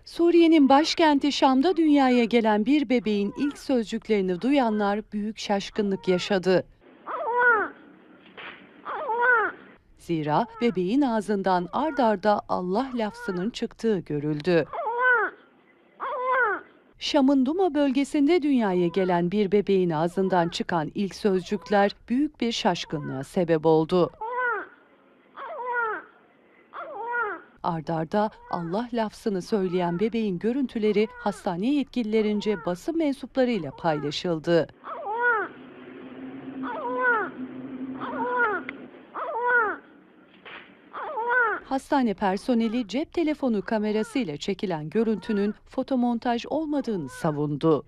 Suriye'nin başkenti Şam'da dünyaya gelen bir bebeğin ilk sözcüklerini duyanlar büyük şaşkınlık yaşadı. Zira bebeğin ağzından ard arda Allah lafzının çıktığı görüldü. Şam'ın Duma bölgesinde dünyaya gelen bir bebeğin ağzından çıkan ilk sözcükler büyük bir şaşkınlığa sebep oldu. Ard arda Allah lafzını söyleyen bebeğin görüntüleri hastane yetkililerince basın mensuplarıyla paylaşıldı. Hastane personeli cep telefonu kamerasıyla çekilen görüntünün fotomontaj olmadığını savundu.